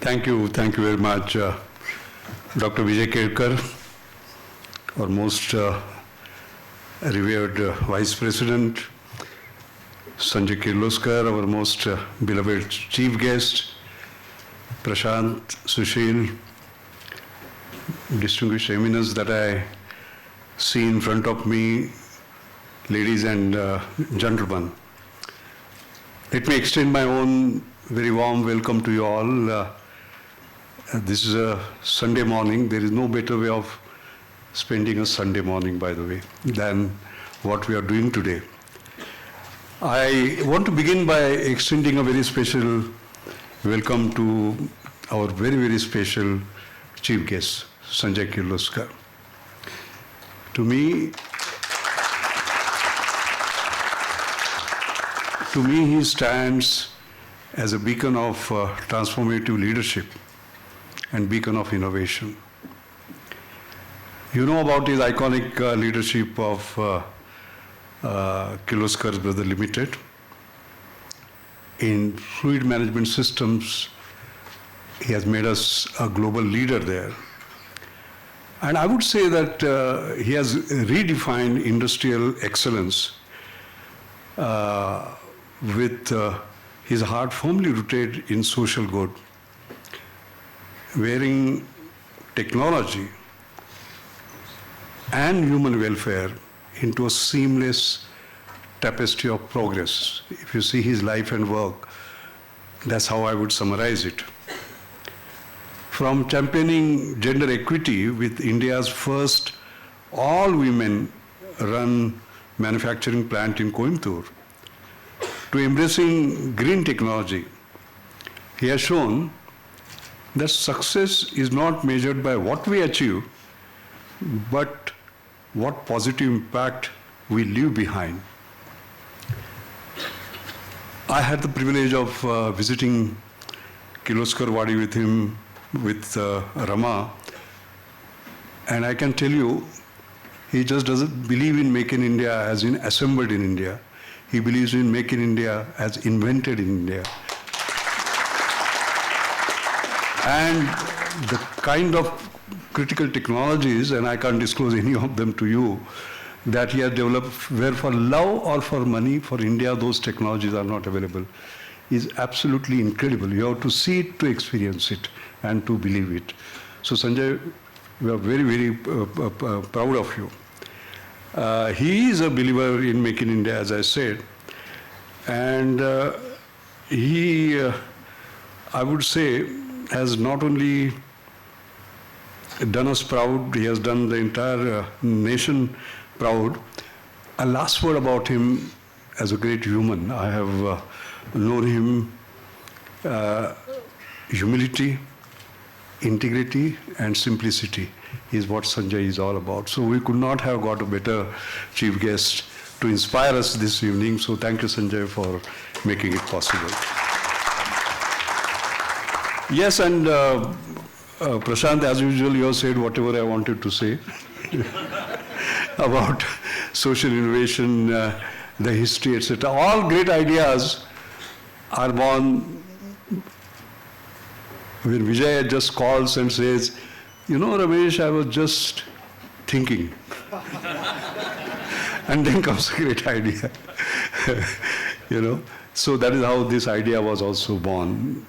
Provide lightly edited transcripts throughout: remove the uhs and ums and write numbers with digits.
Thank you very much, Dr. Vijay Kelkar, our most revered Vice President, Sanjay Kirloskar, our most beloved Chief Guest, Prashant, Sushil, distinguished eminence that I see in front of me, ladies and gentlemen. Let me extend my own very warm welcome to you all. This is a Sunday morning. There is no better way of spending a Sunday morning, by the way, than what we are doing today. I want to begin by extending a very special welcome to our very, very special chief guest, Sanjay Kirloskar. To me, he stands as a beacon of transformative leadership and beacon of innovation. You know about his iconic leadership of Kirloskar Brothers Limited. In fluid management systems, he has made us a global leader there. And I would say that he has redefined industrial excellence with his heart firmly rooted in social good, wearing technology and human welfare into a seamless tapestry of progress. If you see his life and work, that's how I would summarize it. From championing gender equity with India's first all-women run manufacturing plant in Coimbatore, to embracing green technology, he has shown that success is not measured by what we achieve, but what positive impact we leave behind. I had the privilege of visiting Kirloskar Wadi with him, with Rama, and I can tell you, he just doesn't believe in Make in India as in assembled in India. He believes in Make in India as invented in India. And the kind of critical technologies, and I can't disclose any of them to you, that he has developed, where for love or for money, for India, those technologies are not available, is absolutely incredible. You have to see it to experience it and to believe it. So Sanjay, we are very, very proud of you. He is a believer in Make in India, as I said, and he, I would say, has not only done us proud, he has done the entire nation proud. A last word about him as a great human. I have known him humility, integrity, and simplicity is what Sanjay is all about. So we could not have got a better chief guest to inspire us this evening. So thank you, Sanjay, for making it possible. Yes, and Prashant, as usual, you have said whatever I wanted to say about social innovation, the history, etc. All great ideas are born when Vijay just calls and says, you know, Ramesh, I was just thinking. And then comes a great idea. You know, so that is how this idea was also born.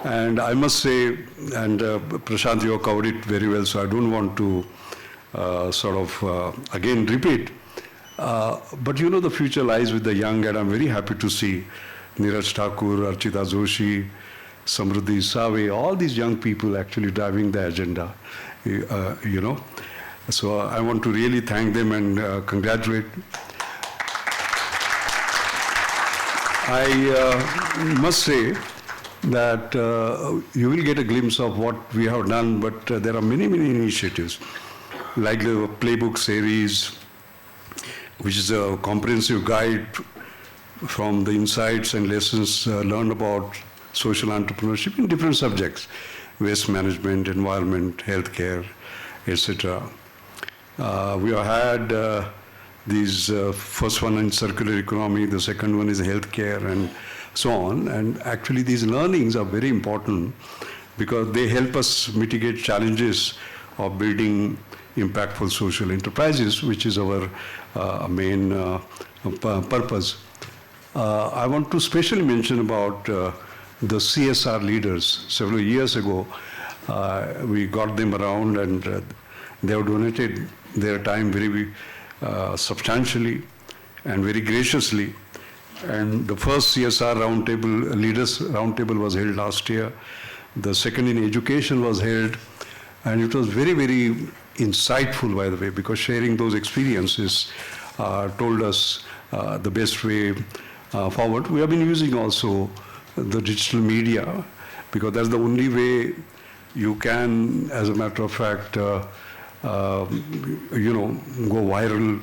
And I must say, and Prashant, you have covered it very well, so I don't want to again repeat. But you know, the future lies with the young, and I'm very happy to see Neeraj Thakur, Archita Joshi, Samruddhi Save, all these young people actually driving the agenda, you know. So I want to really thank them and congratulate. I must say that you will get a glimpse of what we have done, but there are many, many initiatives, like the Playbook series, which is a comprehensive guide from the insights and lessons learned about social entrepreneurship in different subjects, waste management, environment, healthcare, etc. We have had these first one in circular economy, the second one is healthcare, and so on. And actually these learnings are very important because they help us mitigate challenges of building impactful social enterprises, which is our main purpose. I want to specially mention about the CSR leaders. Several years ago, we got them around, and they have donated their time very substantially and very graciously. And the first CSR roundtable, leaders roundtable, was held last year. The second in education was held, and it was very, very insightful, by the way, because sharing those experiences told us the best way forward. We have been using also the digital media, because that's the only way you can, as a matter of fact, go viral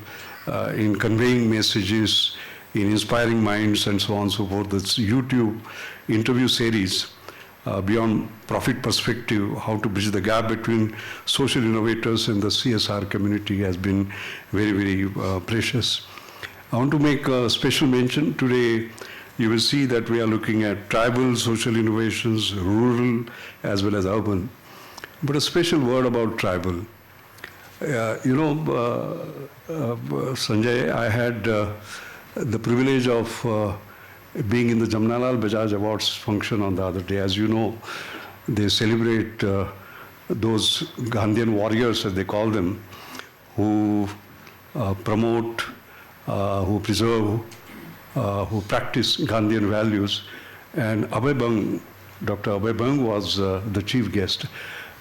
in conveying messages, in inspiring minds, and so on and so forth. This YouTube interview series, Beyond Profit Perspective, how to bridge the gap between social innovators and the CSR community, has been very, very precious. I want to make a special mention. Today, you will see that we are looking at tribal social innovations, rural as well as urban. But a special word about tribal. Sanjay, I had the privilege of being in the Jamnalal Bajaj Awards function on the other day. As you know, they celebrate those Gandhian warriors, as they call them, who promote, who preserve, who practice Gandhian values. And Dr. Abhay Bang was the chief guest.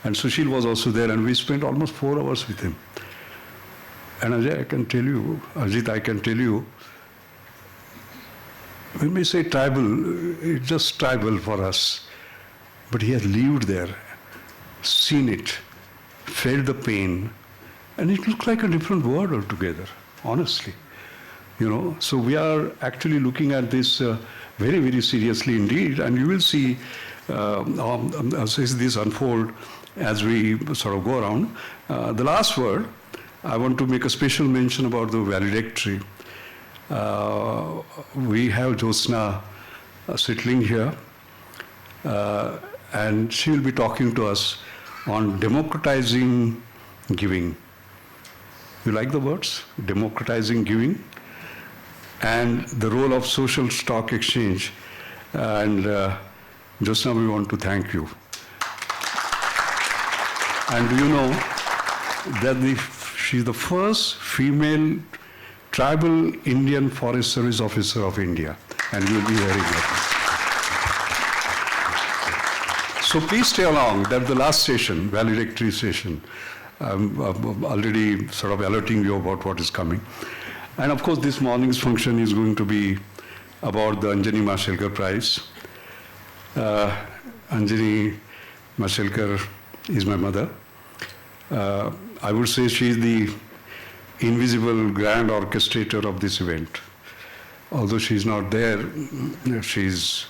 And Sushil was also there, and we spent almost 4 hours with him. And Ajay, I can tell you, Ajit, I can tell you, when we say tribal, it's just tribal for us. But he has lived there, seen it, felt the pain, and it looks like a different world altogether, honestly. So we are actually looking at this very, very seriously indeed, and you will see as this unfold as we sort of go around. The last word, I want to make a special mention about the valedictory. We have Jyotsna settling here, and she will be talking to us on democratizing giving. You like the words? Democratizing giving, and the role of social stock exchange. And Jyotsna, we want to thank you. And do you know that she's the first female tribal Indian Forest Service officer of India, and you'll be hearing that. So please stay along. That's the last session, valedictory session. I'm already sort of alerting you about what is coming. And of course, this morning's function is going to be about the Anjani Mashelkar Prize. Anjani Mashelkar is my mother. I would say she is the invisible grand orchestrator of this event. Although she's not there, she's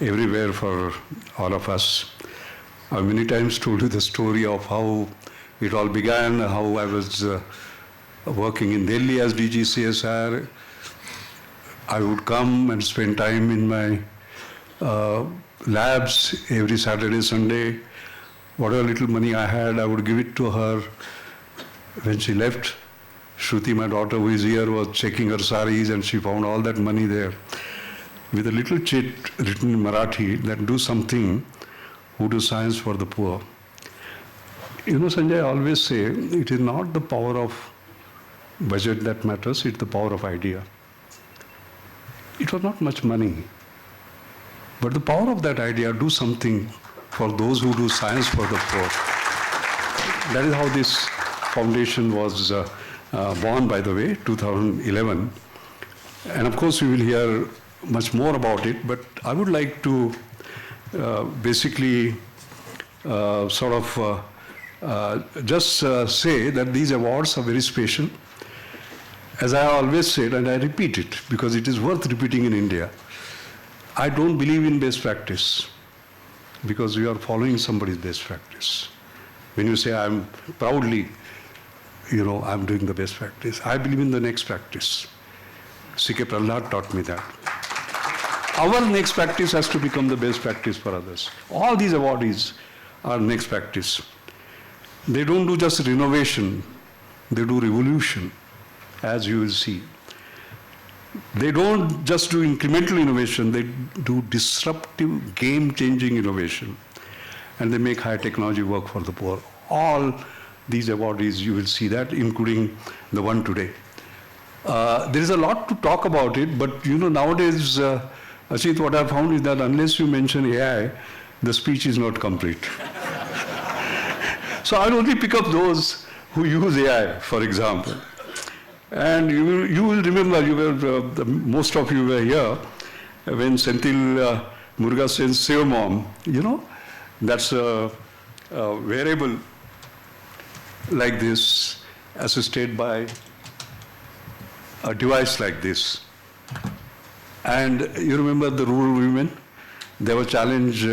everywhere for all of us. I've many times told you the story of how it all began, how I was working in Delhi as DG CSR. I would come and spend time in my labs every Saturday, Sunday. Whatever little money I had, I would give it to her. When she left, Shruti, my daughter, who is here, was checking her saris, and she found all that money there with a little chit written in Marathi that do something, who do science for the poor. Sanjay, I always say it is not the power of budget that matters, it's the power of idea. It was not much money, but the power of that idea, do something for those who do science for the poor. That is how this foundation was born, by the way, 2011. And of course, we will hear much more about it, but I would like to basically just say that these awards are very special. As I always said, and I repeat it because it is worth repeating in India, I don't believe in best practice because you are following somebody's best practice. When you say, I'm proudly, I'm doing the best practice, I believe in the next practice. C.K. Prahlad taught me that. our next practice has to become the best practice for others. All these awardees are next practice. They don't do just renovation, they do revolution, as you will see. They don't just do incremental innovation, they do disruptive, game-changing innovation. And they make high technology work for the poor. All these awardees, you will see that, including the one today. There is a lot to talk about it, but nowadays, Ajit, what I found is that unless you mention AI, the speech is not complete. So I'll only pick up those who use AI, for example. And you will remember, most of you were here when Senthil Murugasen's Save Mom, that's a wearable like this, assisted by a device like this. And you remember the rural women? They were challenged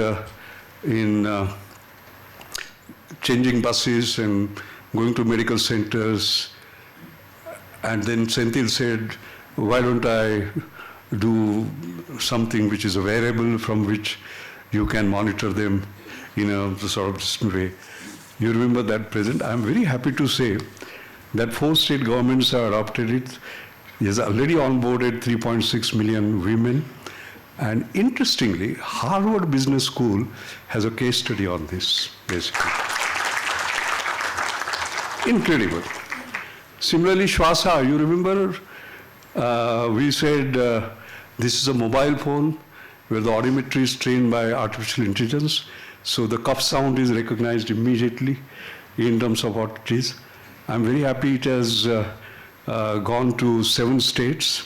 in changing buses and going to medical centers. And then Senthil said, why don't I do something which is a wearable from which you can monitor them in a sort of distant way. You remember that present? I'm very happy to say that 4 state governments have adopted it. It has already onboarded 3.6 million women. And interestingly, Harvard Business School has a case study on this, basically. Incredible. Similarly, Shwasa, you remember we said this is a mobile phone where the audiometry is trained by artificial intelligence. So the cough sound is recognized immediately in terms of what it is. I'm very happy it has gone to 7 states.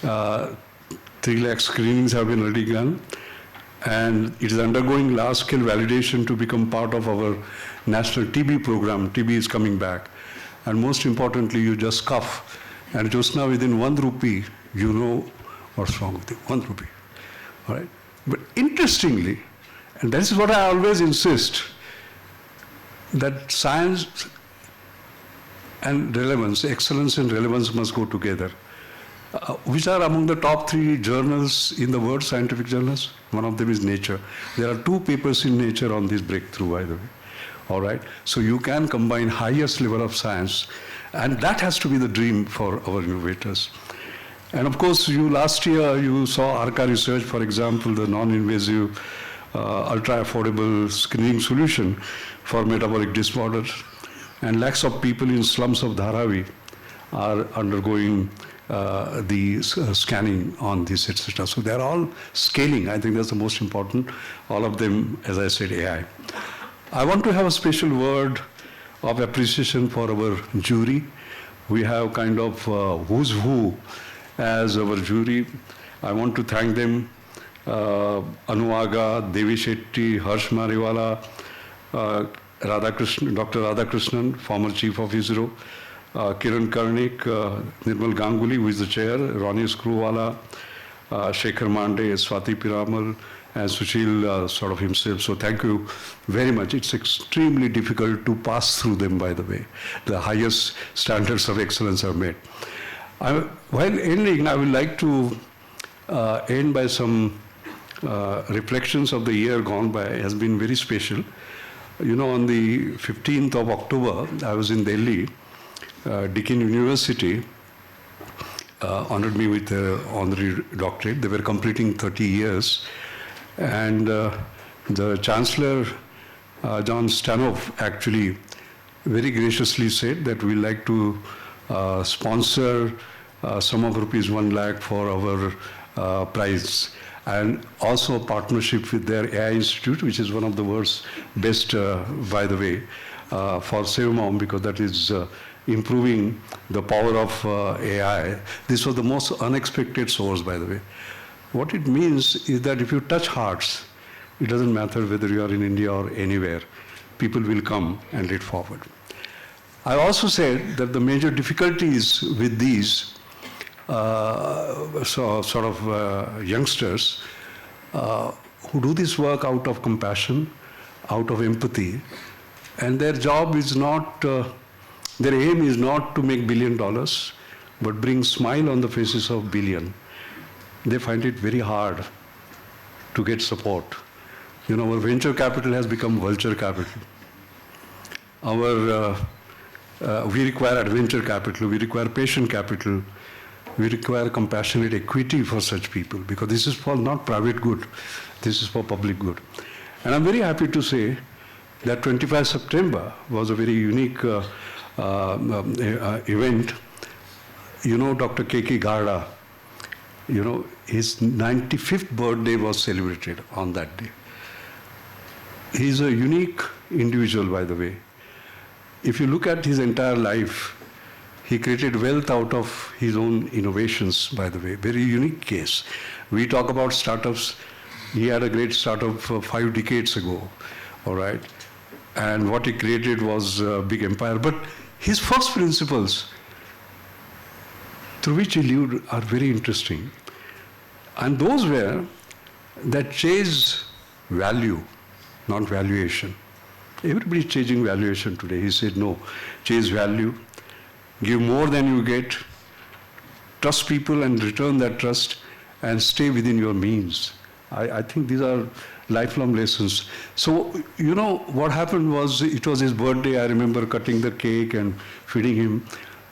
3 lakh screenings have been already done. And it is undergoing large-scale validation to become part of our national TB program. TB is coming back. And most importantly, you just cough. And just now, within 1 rupee, you know what's wrong with it. 1 rupee. All right? But interestingly, and this is what I always insist, that science and relevance, excellence and relevance must go together. Which are among the top 3 journals in the world, scientific journals? One of them is Nature. There are 2 papers in Nature on this breakthrough, by the way. All right? So you can combine highest level of science, and that has to be the dream for our innovators. And of course, last year, you saw ARCA research, for example, the non-invasive, ultra-affordable screening solution for metabolic disorders. And lakhs of people in slums of Dharavi are undergoing the scanning on this, etc. So they're all scaling. I think that's the most important. All of them, as I said, AI. I want to have a special word of appreciation for our jury. We have kind of who's who as our jury. I want to thank them. Anuaga, Devi Shetty, Harsh Mariwala, Dr. Radhakrishnan, former chief of ISRO, Kiran Karnik, Nirmal Ganguly, who is the chair, Ronnie Screwwala, Shekhar Mande, Swati Piramal, and Sushil sort of himself. So thank you very much. It's extremely difficult to pass through them, by the way. The highest standards of excellence are met. While ending, I would like to end by some reflections of the year gone by. It has been very special. On the 15th of October, I was in Delhi. Deakin University honored me with an honorary doctorate. They were completing 30 years. And the Chancellor, John Stanhope, actually very graciously said that we'd like to sponsor sum of rupees 1 lakh for our prize. And also a partnership with their AI Institute, which is one of the world's best, by the way, for SaveMom, because that is improving the power of AI. This was the most unexpected source, by the way. What it means is that if you touch hearts, it doesn't matter whether you are in India or anywhere, people will come and lead forward. I also said that the major difficulties with these youngsters who do this work out of compassion, out of empathy, and their job is not, their aim is not to make $1 billion, but bring smile on the faces of billion. they find it very hard to get support. You know, our venture capital has become vulture capital. We require adventure capital, we require patient capital, we require compassionate equity for such people, because this is for not private good, this is for public good. And I'm very happy to say that 25 September was a very unique event. You know, Dr. K.K. Garda, you know, his 95th birthday was celebrated on that day. He's a unique individual, by the way. If you look at his entire life, he created wealth out of his own innovations, by the way. Very unique case. We talk about startups. He had a great startup 5 decades ago, all right? And what he created was a big empire. But his first principles, through which he lived, are very interesting. And those were that chase value, not valuation. Everybody's chasing valuation today. He said, no, chase value, give more than you get, trust people and return that trust, and stay within your means. I think these are lifelong lessons. So, you know, what happened was, it was his birthday. I remember cutting the cake and feeding him.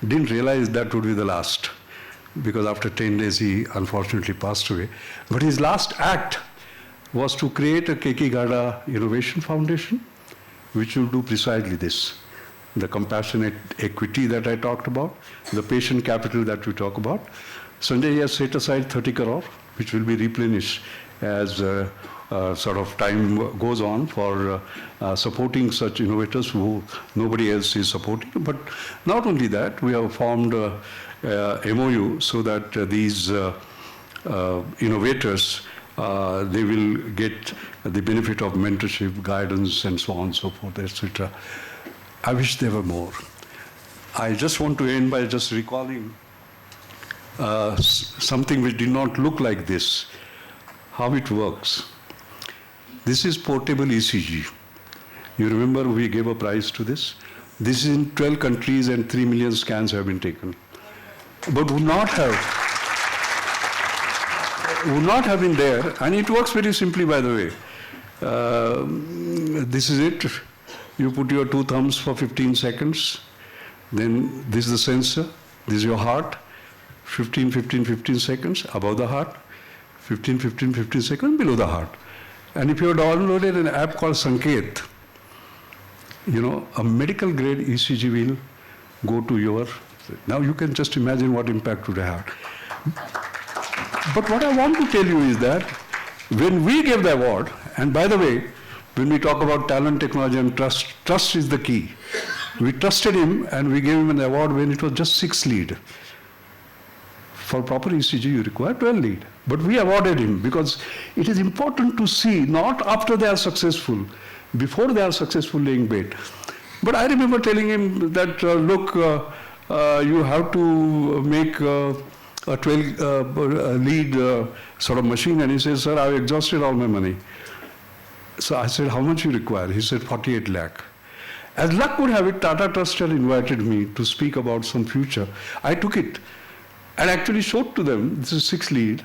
Didn't realize that would be the last, because after 10 days he unfortunately passed away. But his last act was to create a K.K. Garda Innovation Foundation, which will do precisely this. The compassionate equity that I talked about, the patient capital that we talk about. Sanjay has set aside 30 crore, which will be replenished as sort of time goes on for supporting such innovators who nobody else is supporting. But not only that, we have formed a MOU so that these innovators, they will get the benefit of mentorship, guidance, and so on and so forth, etc. I wish there were more. I just want to end by just recalling something which did not look like this, how it works. This is portable ECG. You remember we gave a prize to this? This is in 12 countries and 3 million scans have been taken. But would not have been there, and it works very simply, by the way. This is it. You put your 2 thumbs for 15 seconds. Then this is the sensor. This is your heart. 15 seconds above the heart. 15 seconds below the heart. And if you have downloaded an app called Sanket, you know, a medical grade ECG will go to your... Now you can just imagine what impact would have. But what I want to tell you is that when we gave the award, and by the way, when we talk about talent, technology, and trust is the key. We trusted him and we gave him an award when it was just 6 lead. For proper ECG, you require 12 lead. But we awarded him because it is important to see, not after they are successful, before they are successful laying bait. But I remember telling him that, look, you have to make a 12 lead sort of machine. And he says, sir, I've exhausted all my money. So I said, how much you require? He said, 48 lakh. As luck would have it, Tata Trust had invited me to speak about some future. I took it and actually showed to them, this is 6 lead,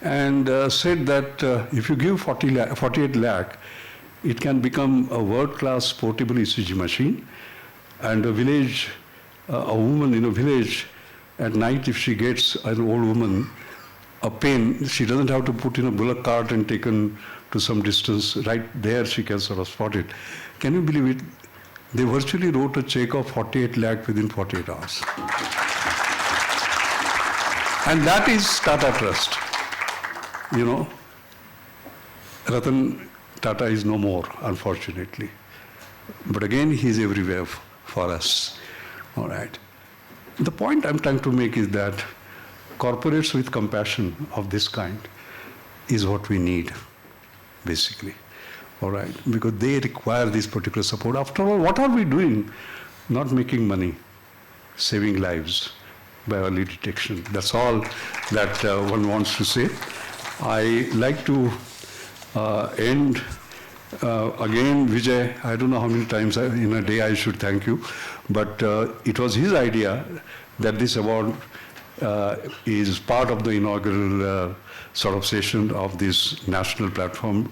and said that if you give 48 lakh, it can become a world-class portable ECG machine. And a village, a woman in a village, at night, if she gets, an old woman, a pain, she doesn't have to put in a bullock cart and taken to some distance. Right there, she can sort of spot it. Can you believe it? They virtually wrote a check of 48 lakh within 48 hours. And that is Tata Trust. You know, Ratan Tata is no more, unfortunately. But again, he is everywhere for us. All right. The point I'm trying to make is that corporates with compassion of this kind is what we need, basically. All right, because they require this particular support. After all, what are we doing? Not making money, saving lives by early detection. That's all that one wants to say. I like to end again, Vijay. I don't know how many times in a day I should thank you, but it was his idea that this award is part of the inaugural sort of session of this national platform.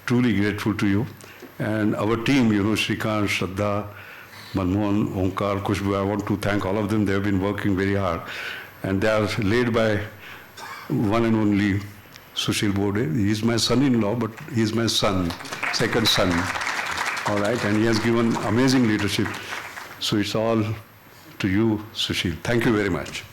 Truly grateful to you. And our team, Shrikant, Shraddha, Manmohan, Omkar, Kushbu, I want to thank all of them. They have been working very hard. And they are led by one and only Sushil Bode. He is my son-in-law, but he is my son, second son. All right, and he has given amazing leadership. So it's all to you, Sushil. Thank you very much.